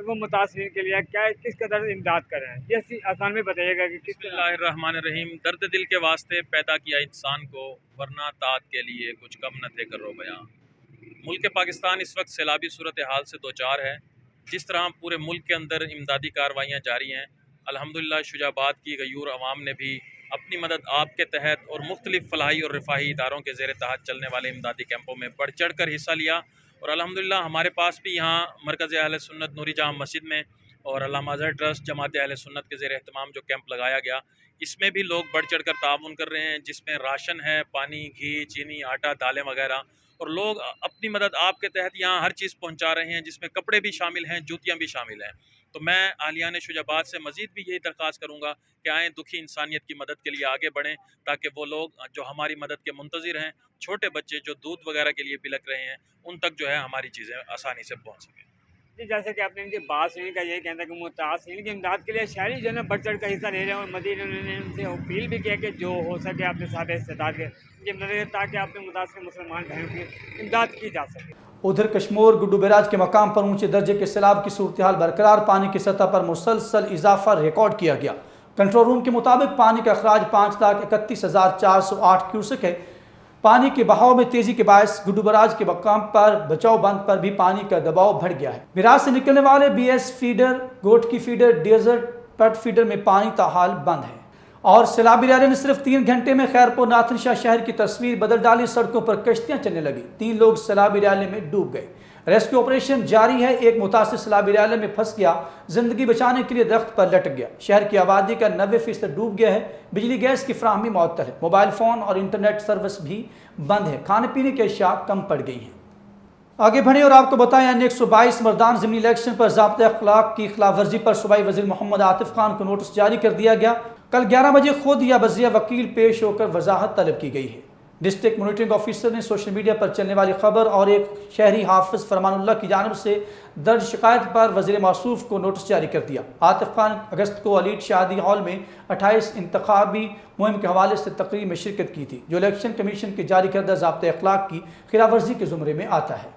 اور وہ متاثرین کے لیے کیا کس قدر امداد کر رہے ہیں، یہ آسان میں بتائیے گا کہ کس بسم اللہ الرحمن الرحیم۔ درد دل کے واسطے پیدا کیا انسان کو، ورنہ طاعت کے لیے کچھ کم نہ تھے کرو بیاں۔ ملک پاکستان اس وقت سیلابی صورتحال سے دوچار ہے۔ جس طرح پورے ملک کے اندر امدادی کارروائیاں جاری ہیں، الحمدللہ شجاع آباد کی غیور عوام نے بھی اپنی مدد آپ کے تحت اور مختلف فلاحی اور رفاہی اداروں کے زیر تحت چلنے والے امدادی کیمپوں میں بڑھ چڑھ کر حصہ لیا، اور الحمدللہ ہمارے پاس بھی یہاں مرکز اہل سنت نوری جامع مسجد میں اور علامہ اظہر ٹرسٹ جماعت اہل سنت کے زیر اہتمام جو کیمپ لگایا گیا، اس میں بھی لوگ بڑھ چڑھ کر تعاون کر رہے ہیں، جس میں راشن ہے، پانی، گھی، چینی، آٹا، دالیں وغیرہ، اور لوگ اپنی مدد آپ کے تحت یہاں ہر چیز پہنچا رہے ہیں، جس میں کپڑے بھی شامل ہیں، جوتیاں بھی شامل ہیں۔ تو میں اہلیان شجاع آباد سے مزید بھی یہی درخواست کروں گا کہ آئیں دکھی انسانیت کی مدد کے لیے آگے بڑھیں، تاکہ وہ لوگ جو ہماری مدد کے منتظر ہیں، چھوٹے بچے جو دودھ وغیرہ کے لیے بلک رہے ہیں، ان تک جو ہے ہماری چیزیں آسانی سے پہنچ سکیں۔ جی، جیسے کہ آپ نے ان کی بات سنی کا یہ کہنا ہے کہ متاثرین کی امداد کے لیے شہری جو ہے نا بڑھ چڑھ کر حصہ لے رہے ہیں، اور مزید انہوں نے ان سے اپیل بھی کیا کہ جو ہو سکے اپنے صاحب استطاعت کے یہ مدد، تاکہ اپنے متاثر مسلمان بہنوں کی امداد کی جا سکے۔ ادھر کشمور گڈو بیراج کے مقام پر اونچے درجے کے سیلاب کی صورتحال برقرار، پانی کی سطح پر مسلسل اضافہ ریکارڈ کیا گیا۔ کنٹرول روم کے مطابق پانی کا اخراج 5,31,408 کیوسک ہے۔ پانی کے بہاؤ میں تیزی کے باعث گڈو بیراج کے مقام پر بچاؤ بند پر بھی پانی کا دباؤ بڑھ گیا ہے۔ بیراج سے نکلنے والے بی ایس فیڈر، گوٹ کی فیڈر، ڈیزرٹ پٹ فیڈر میں پانی تاحال بند ہے، اور سیلابی ریلے نے صرف 3 گھنٹے میں خیرپور ناتھن شاہ شہر کی تصویر بدل ڈالی۔ سڑکوں پر کشتیاں چلنے لگی، 3 لوگ سیلابی ریلے میں ڈوب گئے۔ ریسکیو آپریشن جاری ہے، ایک متاثر سیلابی ریلے میں پھنس گیا، زندگی بچانے کے لیے درخت پر لٹک گیا۔ شہر کی آبادی کا 90% ڈوب گیا ہے، بجلی گیس کی فراہمی معطل ہے، موبائل فون اور انٹرنیٹ سروس بھی بند ہے، کھانے پینے کی اشیاء کم پڑ گئی ہیں۔ آگے بڑھیں اور آپ کو بتائیں، 122 مردان ضمنی الیکشن پر ضابطۂ اخلاق کی خلاف ورزی پر صوبائی وزیر محمد عاطف خان کو نوٹس جاری کر دیا گیا۔ کل 11 بجے خود یا بذریعہ وکیل پیش ہو کر وضاحت طلب کی گئی ہے۔ ڈسٹرکٹ مانیٹرنگ آفیسر نے سوشل میڈیا پر چلنے والی خبر اور ایک شہری حافظ فرمان اللہ کی جانب سے درج شکایت پر وزیر موصوف کو نوٹس جاری کر دیا۔ عاطف خان اگست کو الیٹ شادی ہال میں 28 انتخابی مہم کے حوالے سے تقریب میں شرکت کی تھی، جو الیکشن کمیشن کے جاری کردہ ضابطۂ اخلاق کی خلاف ورزی کے زمرے میں آتا ہے۔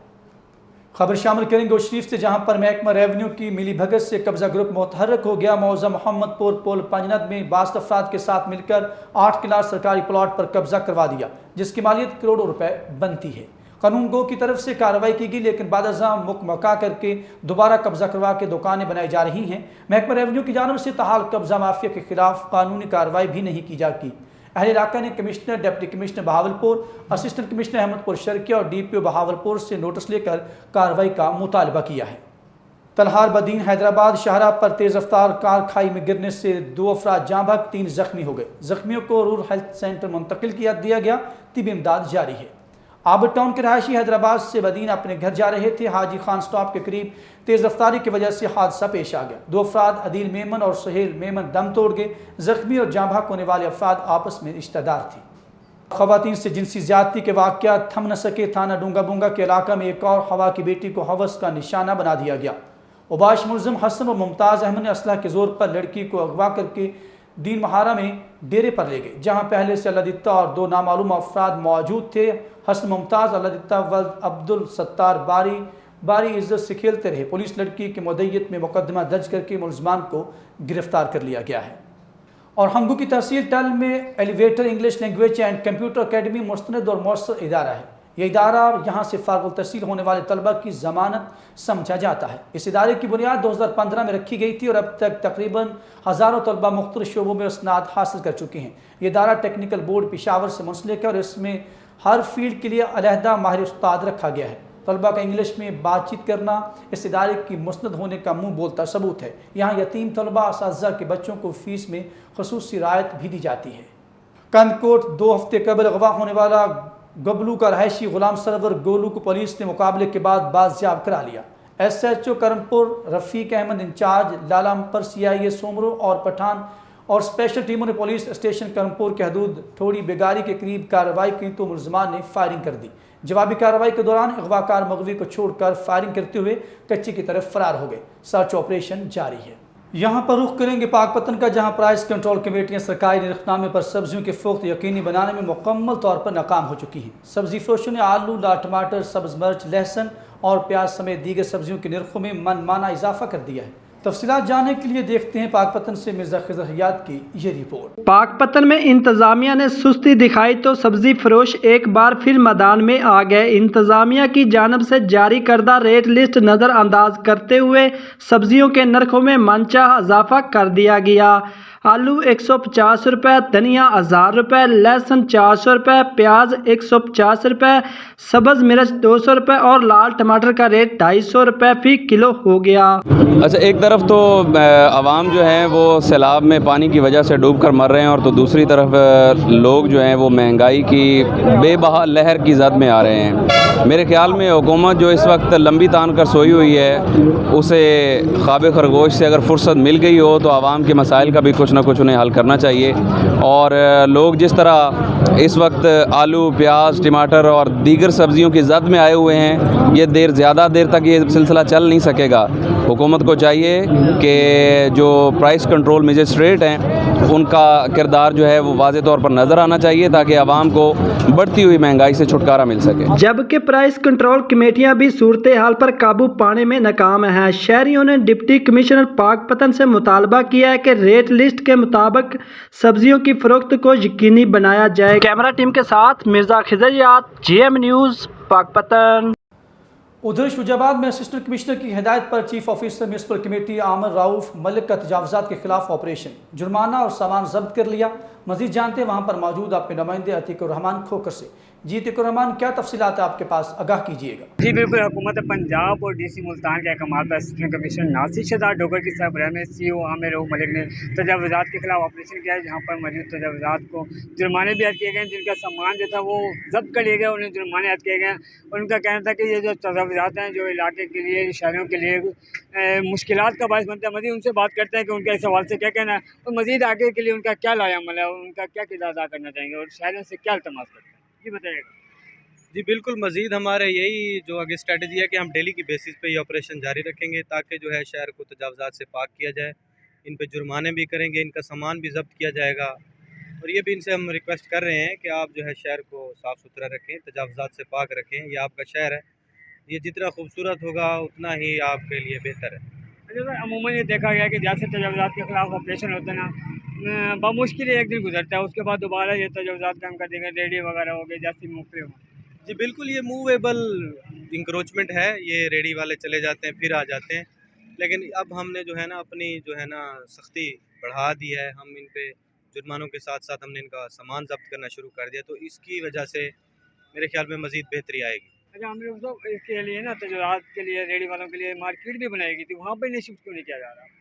خبر شامل کریں گے شریف سے، جہاں پر محکمہ ریونیو کی ملی بھگت سے قبضہ گروپ متحرک ہو گیا۔ موضع محمد پور پول پنجنت میں 22 افراد کے ساتھ مل کر 8 کنال سرکاری پلاٹ پر قبضہ کروا دیا، جس کی مالیت کروڑوں روپے بنتی ہے۔ قانون گو کی طرف سے کارروائی کی گئی، لیکن بعد ازاں مکمکا کر کے دوبارہ قبضہ کروا کے دکانیں بنائی جا رہی ہیں۔ محکمہ ریونیو کی جانب سے تاحال قبضہ مافیا کے خلاف قانونی کارروائی بھی نہیں کی جاتی۔ اہل علاقہ نے commissioner, deputy commissioner Bahawalpur, assistant commissioner Ahmedpur Sharqia اور ڈی پی او بہاولپور سے نوٹس لے کر کارروائی کا مطالبہ کیا ہے۔ تلہار بدین حیدرآباد شاہراہ پر تیز رفتار کار کھائی میں گرنے سے 2 افراد جاں بحق، 3 زخمی ہو گئے۔ زخمیوں کو رورل ہیلتھ سینٹر منتقل دیا گیا، طبی امداد جاری ہے۔ آبد ٹاؤن کے رہائشی حیدرآباد سے بدین اپنے گھر جا رہے تھے، حاجی خان سٹاپ کے قریب تیز رفتاری کی وجہ سے حادثہ پیش آ گیا۔ 2 افراد عدیل میمن اور سہیل میمن دم توڑ گئے۔ زخمی اور جاں بحق ہونے والے افراد آپس میں رشتہ دار تھے۔ خواتین سے جنسی زیادتی کے واقعات تھم نہ سکے، تھانہ ڈونگا بونگا کے علاقہ میں ایک اور ہوا کی بیٹی کو ہوس کا نشانہ بنا دیا گیا۔ اوباش ملزم حسن اور ممتاز احمد نے اسلحہ کے زور پر لڑکی کو اغوا کر کے دین مہارا میں ڈیرے پر لے گئے، جہاں پہلے سے اللہ دتہ اور 2 نامعلوم افراد موجود تھے۔ حسن ممتاز اللہ دتہ ولد عبد الستار باری عزت سے کھیلتے رہے۔ پولیس لڑکی کے مدعیت میں مقدمہ درج کر کے ملزمان کو گرفتار کر لیا گیا ہے۔ اور ہنگو کی تحصیل ٹل میں elevator English language and computer academy مستند اور مؤثر ادارہ ہے۔ یہ ادارہ یہاں سے فارغ التحصیل ہونے والے طلبہ کی ضمانت سمجھا جاتا ہے۔ اس ادارے کی بنیاد 2015 میں رکھی گئی تھی اور اب تک تقریباً ہزاروں طلبہ مختلف شعبوں میں اسناد حاصل کر چکے ہیں۔ یہ ادارہ ٹیکنیکل بورڈ پشاور سے منسلک ہے اور اس میں ہر فیلڈ کے لیے علیحدہ ماہر استاد رکھا گیا ہے۔ طلبہ کا انگلش میں بات چیت کرنا اس ادارے کی مستند ہونے کا منہ بولتا ثبوت ہے۔ یہاں یتیم طلبہ اساتذہ کے بچوں کو فیس میں خصوصی رعایت بھی دی جاتی ہے۔ کندکوٹ 2 ہفتے قبل اغوا ہونے والا گبلو کا رہائشی غلام سرور گولو کو پولیس نے مقابلے کے بعد بازیاب کرا لیا۔ ایس ایچ او کرمپور رفیق احمد انچارج لالامپر سی آئی اے سومرو اور پٹھان اور اسپیشل ٹیموں نے پولیس اسٹیشن کرمپور کے حدود تھوڑی بیگاری کے قریب کارروائی کی تو ملزمان نے فائرنگ کر دی۔ جوابی کارروائی کے دوران اغوا کار مغوی کو چھوڑ کر فائرنگ کرتے ہوئے کچی کی طرف فرار ہو گئے۔ سرچ آپریشن جاری ہے۔ یہاں پر رخ کریں گے پاک پتن کا، جہاں پرائس کنٹرول کمیٹیاں سرکاری نرخنامے پر سبزیوں کے فروخت یقینی بنانے میں مکمل طور پر ناکام ہو چکی ہیں۔ سبزی فروشوں نے آلو، لال ٹماٹر، سبز مرچ، لہسن اور پیاز سمیت دیگر سبزیوں کے نرخوں میں من مانا اضافہ کر دیا ہے۔ تفصیلات جاننے کے لیے دیکھتے ہیں پاک پتن سے مرزا خضر حیات کی یہ رپورٹ۔ پاک پتن میں انتظامیہ نے سستی دکھائی تو سبزی فروش ایک بار پھر میدان میں آ گئے۔ انتظامیہ کی جانب سے جاری کردہ ریٹ لسٹ نظر انداز کرتے ہوئے سبزیوں کے نرخوں میں من چاہ اضافہ کر دیا گیا۔ آلو 150 روپے، دھنیا 1000 روپے، لہسن 400 روپے، پیاز 150 روپے، سبز مرچ 200 روپے اور لال ٹماٹر کا ریٹ 250 روپے فی کلو ہو گیا۔ اچھا، ایک طرف تو عوام جو ہیں وہ سیلاب میں پانی کی وجہ سے ڈوب کر مر رہے ہیں، اور تو دوسری طرف لوگ جو ہیں وہ مہنگائی کی بے بہا لہر کی زد میں آ رہے ہیں۔ میرے خیال میں حکومت جو اس وقت لمبی تان کر سوئی ہوئی ہے، اسے خواب خرگوش سے اگر فرصت مل گئی ہو تو عوام کے مسائل کا بھی کچھ نہ کچھ انہیں حل کرنا چاہیے۔ اور لوگ جس طرح اس وقت آلو، پیاز، ٹماٹر اور دیگر سبزیوں کی زد میں آئے ہوئے ہیں، یہ زیادہ دیر تک یہ سلسلہ چل نہیں سکے گا۔ حکومت کو چاہیے کہ جو پرائس کنٹرول مجسٹریٹ ہیں ان کا کردار جو ہے وہ واضح طور پر نظر آنا چاہیے تاکہ عوام کو بڑھتی ہوئی مہنگائی سے چھٹکارا مل سکے۔ جبکہ پرائس کنٹرول کمیٹیاں بھی صورتحال پر قابو پانے میں ناکام ہیں۔ شہریوں نے ڈپٹی کمشنر پاک پتن سے مطالبہ کیا ہے کہ ریٹ لسٹ کے مطابق سبزیوں کی فروخت کو یقینی بنایا جائے۔ کیمرہ ٹیم کے ساتھ مرزا خضر حیات، GM نیوز، پاک پتن۔ ادھر شجاع آباد میں اسسٹنٹ کمشنر کی ہدایت پر چیف آفیسر میونسپل کمیٹی عامر رؤوف ملک کا تجاوزات کے خلاف آپریشن، جرمانہ اور سامان ضبط کر لیا۔ مزید جانتے ہیں وہاں پر موجود اپنے نمائندے عتیق الرحمان کھوکر سے۔ جی عتیق الرحمان، کیا تفصیلات آپ کے پاس، آگاہ کیجیے گا۔ جی بالکل، حکومت پنجاب اور DC ملتان کے احکامات پر اسسٹنٹ کمشنر ناصر شہزاد ڈوگر کی سربراہی میں CO عامر رؤوف ملک نے تجاوزات کے خلاف آپریشن کیا ہے، جہاں پر موجود تجاوزات کو جرمانے بھی عائد کیے گئے، جن کا سامان جو تھا وہ ضبط کر لیے گئے، انہیں جرمانے عائد کیے گئے۔ اور ان کا کہنا تھا کہ یہ جو تجاوزات ہیں جو علاقے کے لیے، شہریوں کے لیے مشکلات کا باعث بنتا ہے۔ مزید ان سے بات کرتے ہیں کہ ان کا اس حوالے سے کیا کہنا ہے اور مزید آگے کے لیے ان کا کیا لائحہ عمل ہے اور ان کا کیا کردار ادا کرنا چاہیں گے اور شہریوں سے کیا التماس کرتے ہیں، جی بتائیے گا۔ جی بالکل، مزید ہمارے یہی جو آگے اسٹریٹجی ہے کہ ہم ڈیلی کی بیسس پہ یہ آپریشن جاری رکھیں گے تاکہ جو ہے شہر کو تجاوزات سے پاک کیا جائے۔ ان پہ جرمانے بھی کریں گے، ان کا سامان بھی ضبط کیا جائے گا، اور یہ بھی ان سے ہم ریکویسٹ کر رہے ہیں کہ آپ جو ہے شہر کو صاف ستھرا رکھیں، تجاوزات سے پاک رکھیں۔ یہ آپ کا شہر ہے، یہ جتنا خوبصورت ہوگا اتنا ہی آپ کے لیے بہتر ہے۔ عموماً یہ دیکھا گیا کہ جیسے تجاوزات کے خلاف آپریشن ہوتا ہے نا، بمشکل ایک دن گزرتا ہے، اس کے بعد دوبارہ یہ تجاوزات کام کر دیں گے، ریڈی وغیرہ ہو گئے جیسی مختلف۔ جی بالکل، یہ موویبل انکروچمنٹ ہے، یہ ریڈی والے چلے جاتے ہیں پھر آ جاتے ہیں، لیکن اب ہم نے جو ہے نا اپنی جو ہے نا سختی بڑھا دی ہے۔ ہم ان پہ جرمانوں کے ساتھ ساتھ ہم نے ان کا سامان ضبط کرنا شروع کر دیا، تو اس کی وجہ سے میرے خیال میں مزید بہتری آئے گی۔ اچھا، ہم لوگ تو اس کے لیے نا تجاوزات کے لیے ریڈی والوں کے لیے مارکیٹ بھی بنائی گئی تھی، وہاں پہ انہیں شفٹ کیوں نہیں کیا جا رہا؟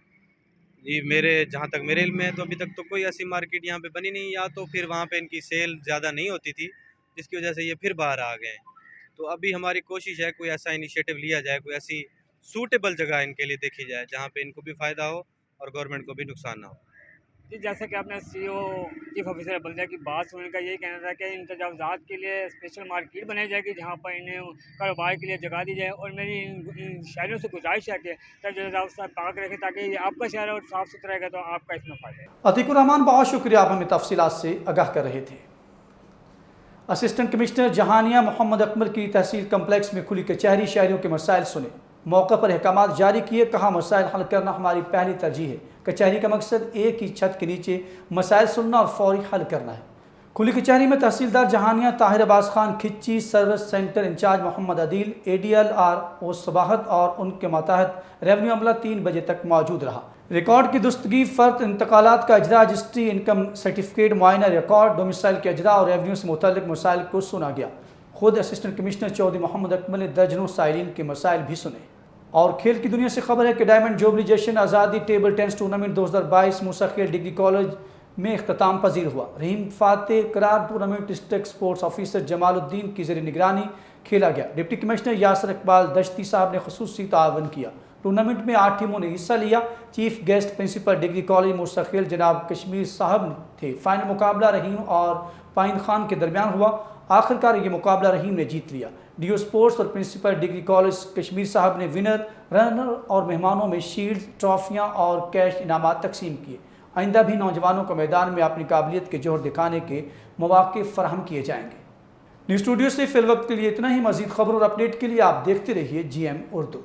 جی جہاں تک میرے علم میں ہے تو ابھی تک تو کوئی ایسی مارکیٹ یہاں پہ بنی نہیں، یا تو پھر وہاں پہ ان کی سیل زیادہ نہیں ہوتی تھی جس کی وجہ سے یہ پھر باہر آ گئے ہیں۔ تو ابھی ہماری کوشش ہے کوئی ایسا انیشیٹو لیا جائے، کوئی ایسی سوٹیبل جگہ ان کے لیے دیکھی جائے جہاں پہ ان کو بھی فائدہ ہو اور گورنمنٹ کو بھی نقصان نہ ہو۔ جی، جیسا کہ آپ نے CO چیف آفیسر بلدیہ کی بات سننے کا یہی کہنا تھا کہ ان تجاوزات کے لیے اسپیشل مارکیٹ بنائی جائے گی جہاں پر انہیں کاروبار کے لیے جگہ دی جائے، اور میری ان شہریوں سے گزارش ہے کہ تجاوزات سے پاک رکھیں تاکہ یہ آپ کا شہر ہے اور صاف ستھرا رہے گا تو آپ کا اس میں فائدہ ہے۔ عتیق الرحمان، بہت شکریہ، آپ ہمیں تفصیلات سے آگاہ کر رہے تھے۔ اسسٹنٹ کمشنر جہانیہ محمد اکمل کی تحصیل کمپلیکس میں کھلی کچہری، شہریوں کے مسائل سنے، موقع پر احکامات جاری کیے، کہا مسائل حل کرنا ہماری پہلی ترجیح ہے۔ کچہری کا مقصد ایک ہی چھت کے نیچے مسائل سننا اور فوری حل کرنا ہے۔ کھلی کچہری میں تحصیلدار جہانیہ طاہر عباس Khan Khichi, service centre incharge محمد عدیل، ADL RO صباحت اور ان کے ماتحت ریونیو عملہ 3 بجے تک موجود رہا۔ ریکارڈ کی درستگی، فرد انتقالات کا اجرا، رجسٹری، انکم سرٹیفکیٹ معائنہ، ریکارڈ، ڈومیسائل کے اجرا اور ریونیو سے متعلق مسائل کو سنا گیا۔ خود اسسٹنٹ کمشنر چودھری محمد اکمل نے درجنوں سائلین کے مسائل بھی سنے۔ اور کھیل کی دنیا سے خبر ہے کہ ڈائمنڈ جوبلی جشن آزادی ٹیبل ٹینس ٹورنامنٹ 2022 موسیٰ خیل ڈگری کالج میں اختتام پذیر ہوا۔ رحیم فاتح قرار ٹورنامنٹ ڈسٹرکٹ سپورٹس آفیسر جمال الدین کی زیر نگرانی کھیلا گیا۔ ڈپٹی کمشنر یاسر اقبال دشتی صاحب نے خصوصی تعاون کیا۔ ٹورنامنٹ میں 8 ٹیموں نے حصہ لیا۔ Chief guest principal degree college Musa Khel جناب کشمیر صاحب تھے۔ فائنل مقابلہ رحیم اور پائند خان کے درمیان ہوا۔ آخرکار یہ مقابلہ رحیم نے جیت لیا۔ ڈیو سپورٹس اور پرنسپل ڈگری کالج کشمیر صاحب نے ونر، رنر اور مہمانوں میں شیلڈز، ٹرافیاں اور کیش انعامات تقسیم کیے۔ آئندہ بھی نوجوانوں کو میدان میں اپنی قابلیت کے جوہر دکھانے کے مواقع فراہم کیے جائیں گے۔ نیوز اسٹوڈیو سے فی الوقت کے لیے اتنا ہی. مزید خبر اور اپڈیٹ کے لیے آپ دیکھتے رہیے GM اردو.